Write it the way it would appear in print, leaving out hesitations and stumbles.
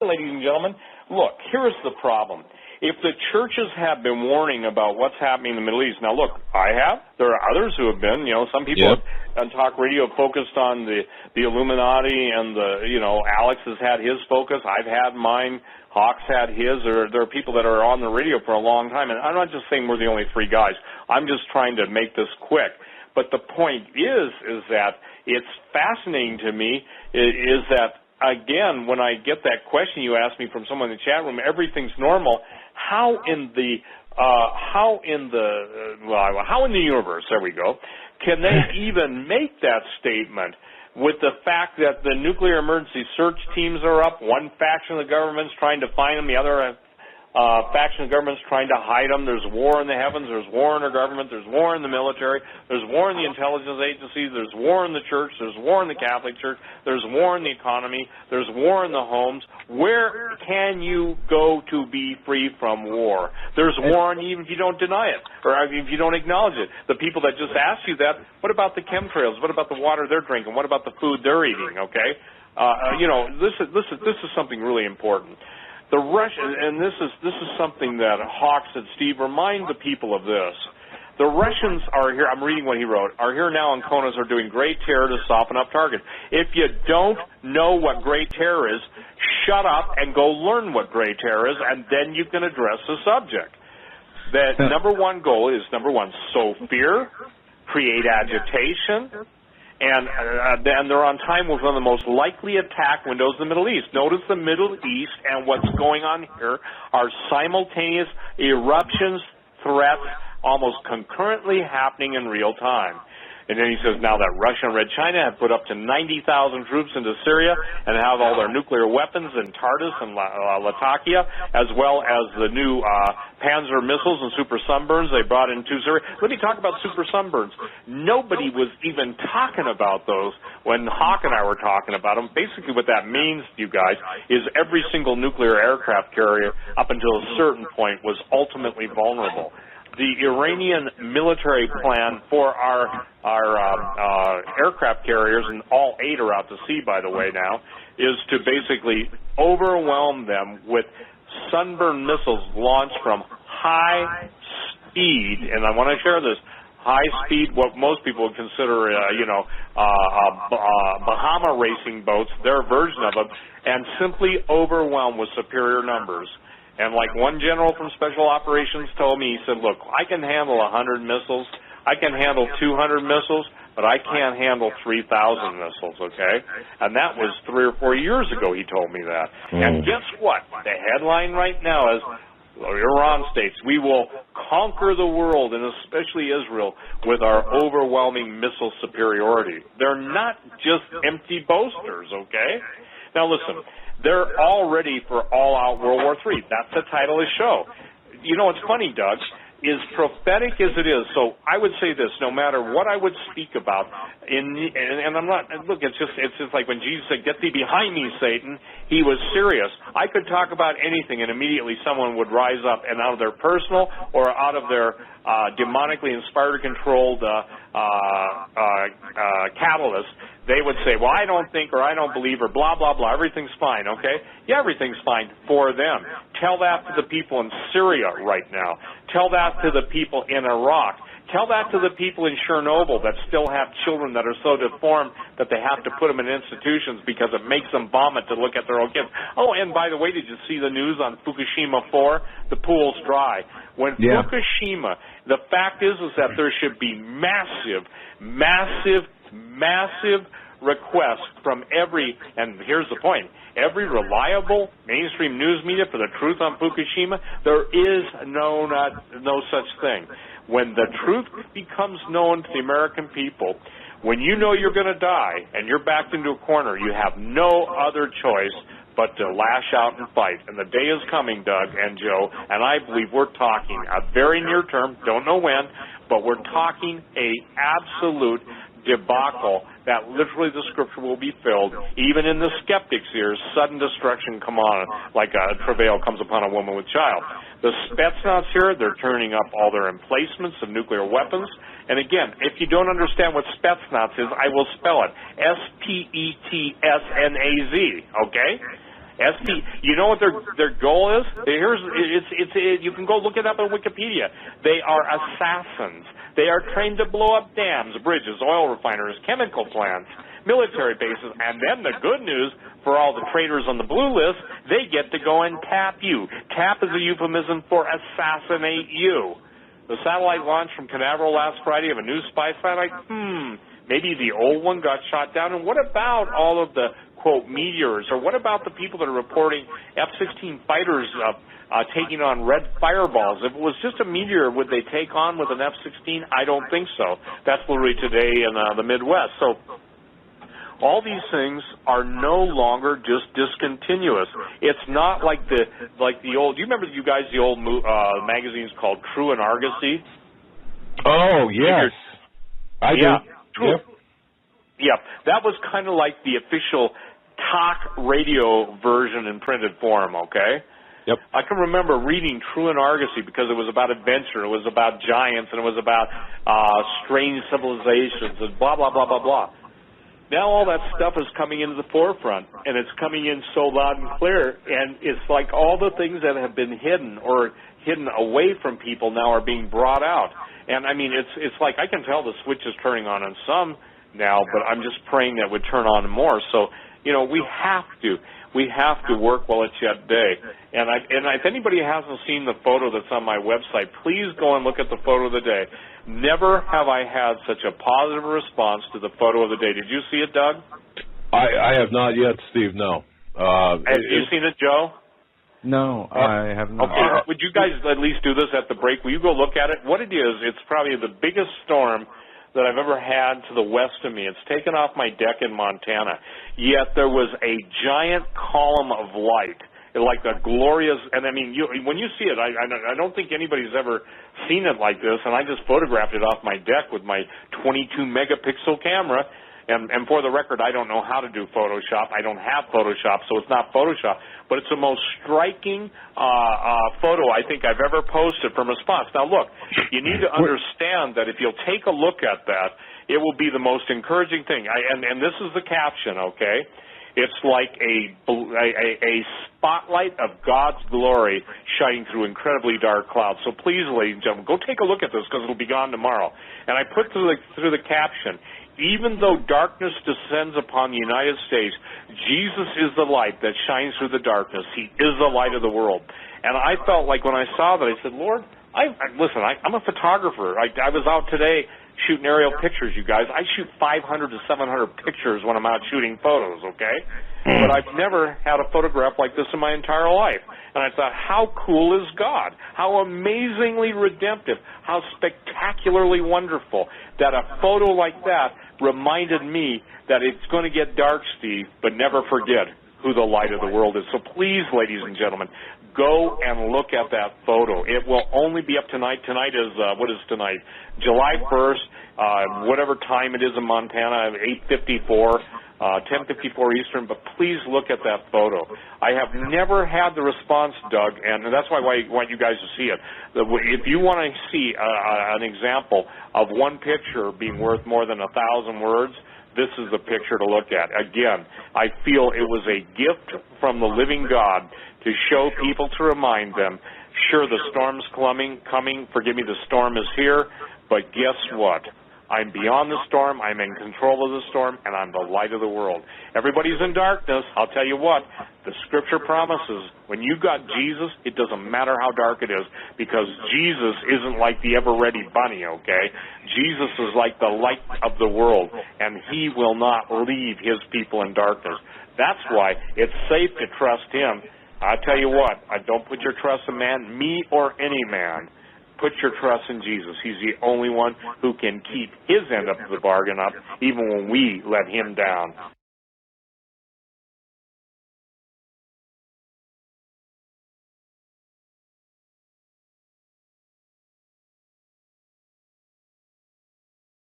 Ladies and gentlemen, look, here's the problem. If the churches have been warning about what's happening in the Middle East, now look, I have. There are others who have been. Some people on talk radio have focused on the Illuminati and Alex has had his focus. I've had mine. Hawk's had his. There are people that are on the radio for a long time, and I'm not just saying we're the only three guys. I'm just trying to make this quick. But the point is that it's fascinating to me is that, again, when I get that question you asked me from someone in the chat room, everything's normal. How in the universe, there we go, can they even make that statement with the fact that the nuclear emergency search teams are up, one faction of the government's trying to find them, the other faction of the government's trying to hide them. There's war in the heavens. There's war in our government. There's war in the military. There's war in the intelligence agencies. There's war in the church. There's war in the Catholic Church. There's war in the economy. There's war in the homes. Where can you go to be free from war? There's war, and even if you don't deny it, or if you don't acknowledge it. The people that just ask you that, what about the chemtrails? What about the water they're drinking? What about the food they're eating? Okay, this is something really important. The Russians, and this is something that Hawks and Steve remind the people of this. The Russians are here, I'm reading what he wrote, are here now in Konas, are doing great terror to soften up targets. If you don't know what great terror is, shut up and go learn what great terror is, and then you can address the subject. The number one goal is, sow fear, create agitation, and they're on time with one of the most likely attack windows in the Middle East. Notice the Middle East and what's going on here are simultaneous eruptions, threats, almost concurrently happening in real time. And then he says now that Russia and Red China have put up to 90,000 troops into Syria and have all their nuclear weapons in Tartus and Latakia, as well as the new Panzer missiles and super sunburns they brought into Syria. Let me talk about super sunburns. Nobody was even talking about those when Hawk and I were talking about them. Basically what that means, you guys, is every single nuclear aircraft carrier up until a certain point was ultimately vulnerable. The Iranian military plan for our aircraft carriers, and all 8 are out to sea, by the way, now, is to basically overwhelm them with sunburn missiles launched from high speed, and I want to share this, high speed, what most people would consider, Bahama racing boats, their version of them, and simply overwhelm with superior numbers. And like one general from Special Operations told me, he said, look, I can handle 100 missiles, I can handle 200 missiles, but I can't handle 3,000 missiles, okay? And that was 3 or 4 years ago he told me that. And guess what? The headline right now is, Iran states, we will conquer the world, and especially Israel, with our overwhelming missile superiority. They're not just empty boasters, okay? Now listen, they're all ready for all-out World War III. That's the title of the show. You know what's funny, Doug, is prophetic as it is. So I would say this, no matter what I would speak about, and I'm not, look, it's just like when Jesus said, get thee behind me, Satan, he was serious. I could talk about anything and immediately someone would rise up and out of their personal or out of their demonically inspired or controlled catalyst, they would say, well, I don't think or I don't believe or blah, blah, blah. Everything's fine, okay? Yeah, everything's fine for them. Tell that to the people in Syria right now. Tell that to the people in Iraq. Tell that to the people in Chernobyl that still have children that are so deformed that they have to put them in institutions because it makes them vomit to look at their own kids. Oh, and by the way, did you see the news on Fukushima 4? The pool's dry. When Fukushima, the fact is that there should be massive requests from every, and here's the point, every reliable mainstream news media for the truth on Fukushima. There is no such thing. When the truth becomes known to the American people, when you know you're going to die and you're backed into a corner, you have no other choice but to lash out and fight. And the day is coming, Doug and Joe, and I believe we're talking a very near term, don't know when, but we're talking a absolute debacle that literally the scripture will be filled. Even in the skeptics' ears, sudden destruction come on like a travail comes upon a woman with child. The Spetsnaz here, they're turning up all their emplacements of nuclear weapons. And again, if you don't understand what Spetsnaz is, I will spell it. S-P-E-T-S-N-A-Z, okay? You know what their goal is? You can go look it up on Wikipedia. They are assassins. They are trained to blow up dams, bridges, oil refineries, chemical plants, military bases, and then the good news for all the traitors on the blue list, they get to go and tap you. Tap is a euphemism for assassinate you. The satellite launch from Canaveral last Friday of a new spy satellite, maybe the old one got shot down. And what about all of the, quote, meteors? Or what about the people that are reporting F-16 fighters taking on red fireballs? If it was just a meteor, would they take on with an F-16? I don't think so. That's literally today in the Midwest. So all these things are no longer just discontinuous. It's not like the old. Do you remember, you guys, the old magazines called True and Argosy? Oh yes, I do. True. Yep. Yep, that was kind of like the official talk radio version in printed form. Okay. Yep. I can remember reading True and Argosy because it was about adventure, it was about giants, and it was about strange civilizations and blah blah blah blah blah. Now all that stuff is coming into the forefront, and it's coming in so loud and clear, and it's like all the things that have been hidden or hidden away from people now are being brought out. And, I mean, it's like I can tell the switch is turning on some now, but I'm just praying that it would turn on more. So, you know, we have to work while it's yet day. And if anybody hasn't seen the photo that's on my website, please go and look at the photo of the day. Never have I had such a positive response to the photo of the day. Did you see it, Doug? I have not yet, Steve, no. Have you seen it, Joe? No, I have not. Okay, would you guys at least do this at the break? Will you go look at it? What it is, it's probably the biggest storm that I've ever had to the west of me. It's taken off my deck in Montana. Yet there was a giant column of light, like a glorious, and I mean, when you see it, I don't think anybody's ever seen it like this, and I just photographed it off my deck with my 22-megapixel camera. And for the record, I don't know how to do Photoshop. I don't have Photoshop, so it's not Photoshop. But it's the most striking photo I think I've ever posted from response. Now, look, you need to understand that if you'll take a look at that, it will be the most encouraging thing. And this is the caption, okay? It's like a spotlight of God's glory shining through incredibly dark clouds. So please, ladies and gentlemen, go take a look at this because it'll be gone tomorrow. And I put through the caption, even though darkness descends upon the United States, Jesus is the light that shines through the darkness. He is the light of the world. And I felt like when I saw that, I said, Lord, listen, I'm a photographer. I was out today shooting aerial pictures, you guys. I shoot 500 to 700 pictures when I'm out shooting photos, okay? But I've never had a photograph like this in my entire life. And I thought, how cool is God? How amazingly redemptive, how spectacularly wonderful that a photo like that reminded me that it's going to get dark, Steve, but never forget who the light of the world is. So please, ladies and gentlemen, go and look at that photo. It will only be up tonight. Tonight is, what is tonight? July 1st, whatever time it is in Montana, 8:54, 10:54 Eastern, but please look at that photo. I have never had the response, Doug, and that's why I want you guys to see it. If you want to see an example of one picture being worth more than 1,000 words, this is the picture to look at. Again, I feel it was a gift from the living God to show people, to remind them, sure, the storm's coming, forgive me, the storm is here, but guess what? I'm beyond the storm, I'm in control of the storm, and I'm the light of the world. Everybody's in darkness. I'll tell you what, the Scripture promises, when you got Jesus, it doesn't matter how dark it is, because Jesus isn't like the ever-ready bunny, okay? Jesus is like the light of the world, and He will not leave His people in darkness. That's why it's safe to trust Him. I tell you what, don't put your trust in man, me or any man. Put your trust in Jesus. He's the only one who can keep His end of the bargain up, even when we let Him down.